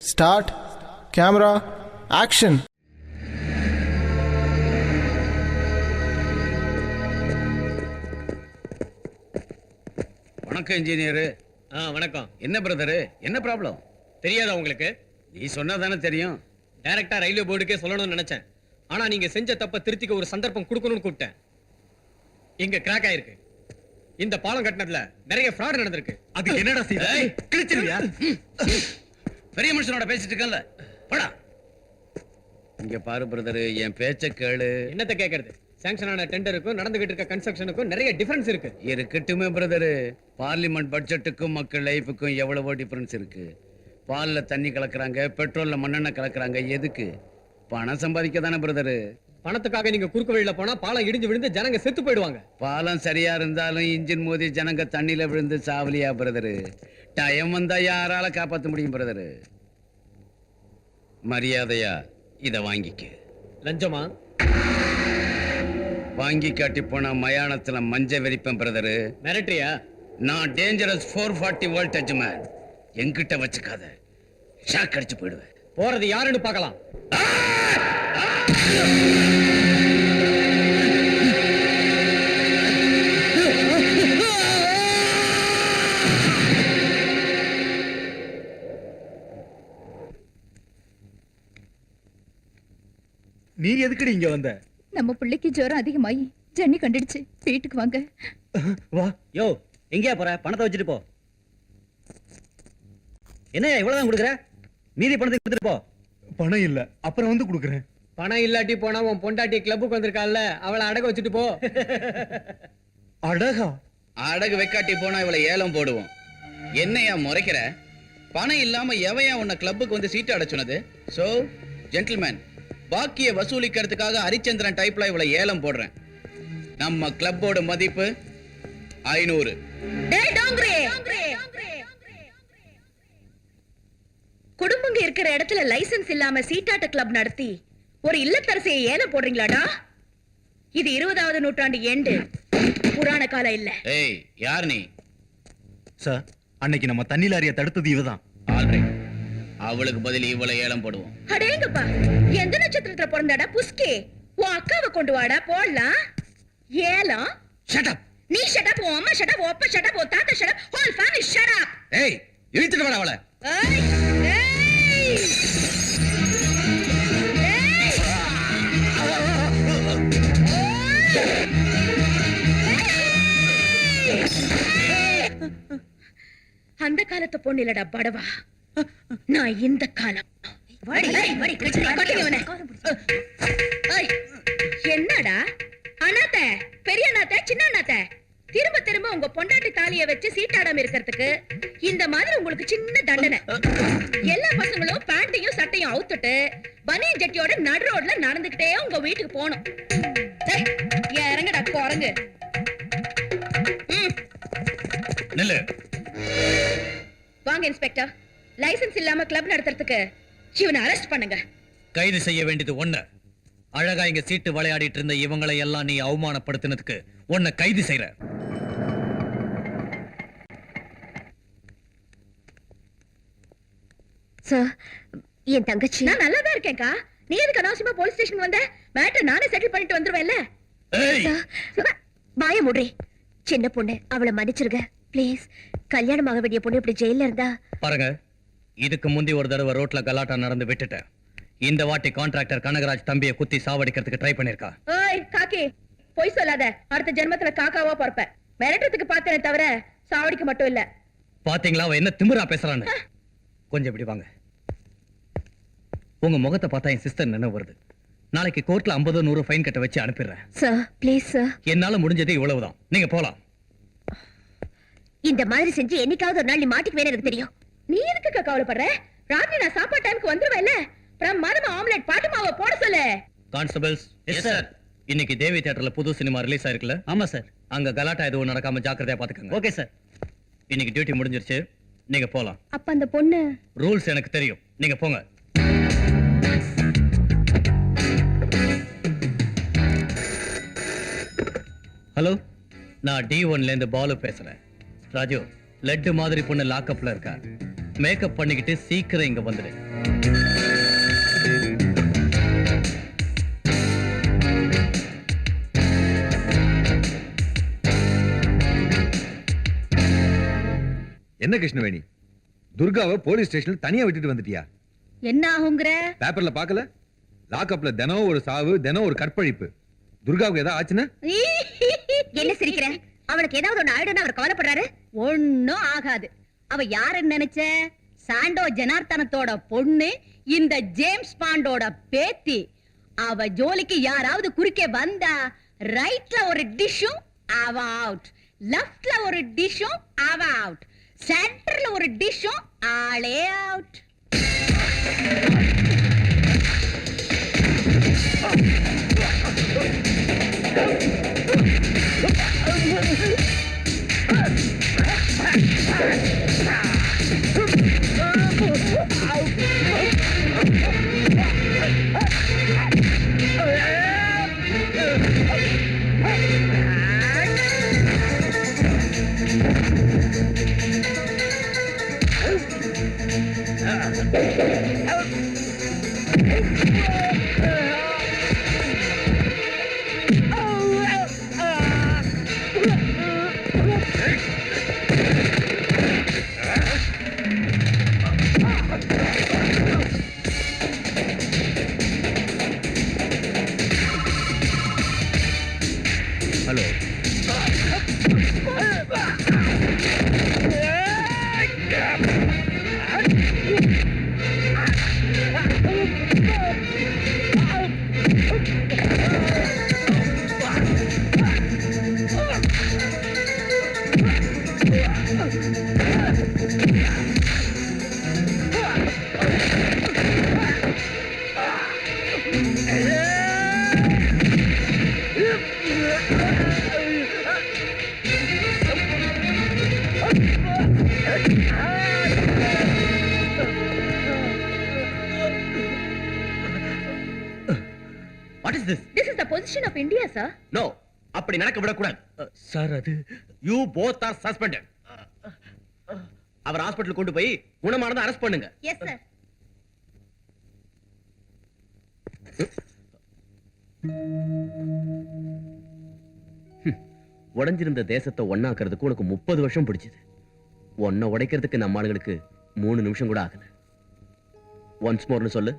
Start camera action. வணக்கம் engineer. வணக்கம். என்ன பிரதரு, என்ன ப்ராப்ளம்? தெரியாதா உங்களுக்கு? நீ சொன்னா தானே தெரியும். டைரக்டா ரயில்வே போர்டுக்கே சொல்லணும்னு நினைச்சேன். ஆனா நீங்க செஞ்ச தப்ப திருத்திக்க ஒரு சந்தர்ப்பம் கொடுக்கணும்னு கூப்பிட்டேன். இங்க கிராக் ஆயிருக்கு. இந்த பாலம் கட்டினதுல நிறைய ஃப்ராட் நடந்திருக்கு. அதுக்கு என்னடா செய்ய? கிழிச்சிருவியா? பெரிய மனுஷனோட பேசிட்டு இருக்கல. போடா. இங்க பாரு பிரதரு, என் பேச்ச கேளு. என்னத்த கேக்குறது? சாங்ஷன் ஆன டெண்டருக்கும் நடந்துகிட்டு இருக்க கன்ஸ்ட்ரக்ஷனுக்கும் நிறைய டிஃபரன்ஸ் இருக்கு. இருக்கட்டுமே பிரதரு, பார்லிமெண்ட் பட்ஜெட்டுக்கும் மக்கள் லைஃபுக்கும் எவ்வளவோ டிஃபரன்ஸ் இருக்கு. பால்ல தண்ணி கலக்குறாங்க, பெட்ரோல்ல மண்ணெண்ணெய் கலக்குறாங்க. எதுக்கு? பணம் சம்பாதிக்க தானே பிரதரு. பணத்துக்காக நீங்க குறுக்கு வழியில போனா பாலம் இடிஞ்சு விழுந்து ஜனங்க செத்து போயிடுவாங்க. பாலம் சரியா இருந்தாலும் இன்ஜின் மோதி ஜனங்க தண்ணியில விழுந்து சாவலியா பிரதரு. டைம் வந்தா யாரால காப்பாத்த முடியும் பிரதரு? மரியாதையா இத வாங்கிக்க. லஞ்சமா? வாங்கி காட்டி போனா மயானத்துல மஞ்ச வெறிப்பேன் பிரதரு. மிரட்டரியா? நான் டேஞ்சரஸ் 440 வோல்டேஜ் மேன். என்கிட்ட வச்சுக்காத, ஷாக் அடிச்சு போயிடுவேன். போறது யாருன்னு பார்க்கலாம். நீ எதுக்குடி இங்க வந்த? நம்ம பிள்ளைக்கு ஜுரம் அதிகமாயி ஜன்னி கண்டுடுச்சு. வீட்டுக்கு வாங்க. வா. யோ, எங்கேயா போற? பணத்தை வச்சுட்டு போ. என்னையா இவ்வளவுதான் கொடுக்குற? மீதி பணத்தை கொடுத்துட்டு போ. பணம் இல்ல, அப்புறம் வந்து குடுக்குறேன். பணம் இல்லாட்டி போனா உன் பொண்டாட்டி கிளப்புக்கு வந்திருக்கால, அவளை அடக வச்சுட்டு போ. அடகா? அடகு வைக்காட்டி போனா இவளை ஏலம் போடுவோம். என்னையா முறைக்கிற? பணம் இல்லாம எவையா உன்னை கிளப்புக்கு வந்து சீட்டு அடைச்சுனது? சோ ஜென்டில்மேன், பாக்கிய வசூலிக்கிறதுக்காக ஹரிச்சந்திரன் டைப்ல இவளை ஏலம் போடுறேன். நம்ம கிளப்போட மதிப்பு 500. குடும்பங்க இருக்கிற இடத்துல லைசென்ஸ் இல்லாம சீட்டாட்ட கிளப் நடத்தி ஒரு இல்லத்தரசியை ஏலம் போடுறீங்களாடா? இது 20வது நூற்றாண்டு எண்டு, புராண காலம் இல்ல. ஏய், யார் நீ? சார், அன்னைக்கு நம்ம தண்ணி லாரிய தடுத்தது இவதான். ஆல்ரைட், அவளுக்கு பதில் இவளை ஏலம் போடுவோம். அடேங்கப்பா, எந்த நட்சத்திரத்துல பிறந்தாடா புஸ்கே? உன் அக்காவை கொண்டு வாடா, போடலாம். ஏலம்? Shut up. நீ ஷட் அப், உன் அம்மா ஷட் அப், உன் அப்பா ஷட் அப், உன் தாத்தா shut up, whole family shut up. ஏய், இழுத்துட்டு வாடா அவளை. ஏய், ஏய். அந்த காலத்து பொண்ணு இல்லடா படவா, நான் இந்த காலம். என்னடா அண்ணாத்த, பெரிய அண்ணாத்த, சின்ன அண்ணாத்த, திரும்ப திரும்ப உங்க பொண்டாட்டி தாலிய வச்சு சீட்டாடாம இருக்கிறதுக்கு இந்த மாதிரி உங்களுக்கு சின்ன தண்டனை. எல்லா பசங்களும் பேண்டையும் சட்டையும் அவுத்துட்டு பனியன் ஜட்டியோட நடு ரோட்ல நடந்துகிட்டே உங்க வீட்டுக்கு போகணும். இறங்கடா குரங்கு. நில்லு. வாங்க இன்ஸ்பெக்டர், லைசென்ஸ் இல்லாம கிளப் நடத்துறதுக்கு இவனை அரெஸ்ட் பண்ணுங்க. கைது செய்ய வேண்டியது ஒண்ணு. அழகா இங்க சீட்டு விளையாடிட்டு இருந்த இவங்களை எல்லாம் நீ அவமானப்படுத்தினதுக்கு உன்னை கைது செய்யற. சார், என் தங்கச்சி. நான் நல்லா தான் இருக்கேன்க்கா. நீ எதுக்கு அனாவசியமா போலீஸ் ஸ்டேஷன் வந்த? மேட்டர் நானே செட்டில் பண்ணிட்டு வந்துருவேன்ல. வாய மூடி. சின்ன பொண்ணு, அவளை மன்னிச்சிருங்க ப்ளீஸ். கல்யாணம் ஆக வேண்டிய பொண்ணு இப்படி ஜெயில இருந்தா. பாருங்க, இதுக்கு முந்தி ஒரு தடவை ரோட்ல கலாட்டா நடந்து விட்டுட்டேன். இந்த வாட்டி கான்ட்ராக்டர் கனகராஜ் தம்பியை குத்தி சாவடிக்கிறதுக்கு ட்ரை பண்ணிருக்கா. ஓய் காக்கி, பொய் சொல்லாத. அடுத்த ஜென்மத்துல காக்காவா பொறப்ப. மிரட்டத்துக்கு பார்த்தனே தவிர சாவடிக்க மட்டும் இல்ல. பாத்தீங்களா அவ என்ன திமிரா பேசுறான்னு? கொஞ்சம் இப்படி வாங்க. உங்க முகத்தை பார்த்தா என் சிஸ்டர் நினைவு வருது. நாளைக்கு கோர்ட்ல 50-100 ஃபைன் கட்ட வச்சு அனுப்பிடுறேன். Sir please sir. என்னால முடிஞ்சது இவ்வளவுதான். நீங்க போலாம். இந்த மாதிரி செஞ்சு என்னைக்காவது ஒரு நாள் நீ மாட்டிக்குவேன்னு எனக்கு தெரியும். நீ எதுக்கு கவலைப்படுற? ராத்திரி நான் சாப்பாடு டைமுக்கு வந்துருவேன்ல. பிரமாதமா ஆம்லெட் பாட்டு மாவை போட சொல்லு. கான்ஸ்டபிள்ஸ். Yes sir. இன்னைக்கு தேவி தியேட்டர்ல புது சினிமா ரிலீஸ் ஆயிருக்குல? ஆமா சார். அங்க கலாட்டா எதுவும் நடக்காம ஜாக்கிரதையா பாத்துக்கங்க. Okay sir. இன்னைக்கு டியூட்டி முடிஞ்சிருச்சு, நீங்க போலாம். அப்ப அந்த பொண்ணு ரூல்ஸ் எனக்கு தெரியும், நீங்க போங்க. ஹலோ, நான் D1ல இருந்து பாலு பேசுறேன். ராஜு, லட்டு மாதிரி பொண்ணு லாக்அப்ல இருக்கா. மேக்கப் பண்ணிக்கிட்டு சீக்கிரம் இங்க வந்துடு. என்ன கிருஷ்ணவேணி, துர்காவை போலீஸ் ஸ்டேஷன்ல தனியா விட்டுட்டு வந்துட்டியா? என்ன ஆகுங்கிற? பேப்பர்ல பாக்கல? லாக்அப்ல தினம் ஒரு சாவு, தினம் ஒரு கற்பழிப்பு. துர்காவுக்கு ஏதாவது ஆச்சுன்னா? என்ன சிரிக்கிற? அவளுக்கு ஏதாவது ஒண்ணு ஆயிடும்னு அவர் கவலைப்படுறாரு. ஒண்ணும் ஆகாது. அவ யாருன்னு நினைச்ச? சாண்டோ ஜனார்த்தனத்தோட பொண்ணு, இந்த ஜேம்ஸ் பாண்டோட பேத்தி. அவ ஜோலிக்கு யாராவது குறுக்கே வந்தா ரைட்ல ஒரு டிஷ்ஷும் அவ அவுட், லெஃப்ட்ல ஒரு டிஷ்ஷும் அவ அவுட், சென்டர்ல ஒரு டிஷ்ஷும் ஆளே out. Hello, what is this? This is the position of India, sir. No, அப்படி நடக்க விடக்கூடாது. சார் அது யூ போத் ஆர் சஸ்பெண்டட். அவர் ஹாஸ்பிடல் கொண்டு போய் குணமானதை அரெஸ்ட் பண்ணுங்க. Yes, sir. உடைஞ்சிருந்த தேசத்தை ஒண்ணாக்குறதுக்கு உனக்கு 30 வருஷம் பிடிச்சது. உன்னை உடைக்கிறதுக்கு நம்ம ஆளுங்களுக்கு 3 நிமிஷம் கூட ஆகல. ஒன்ஸ் மோர்னு சொல்லு.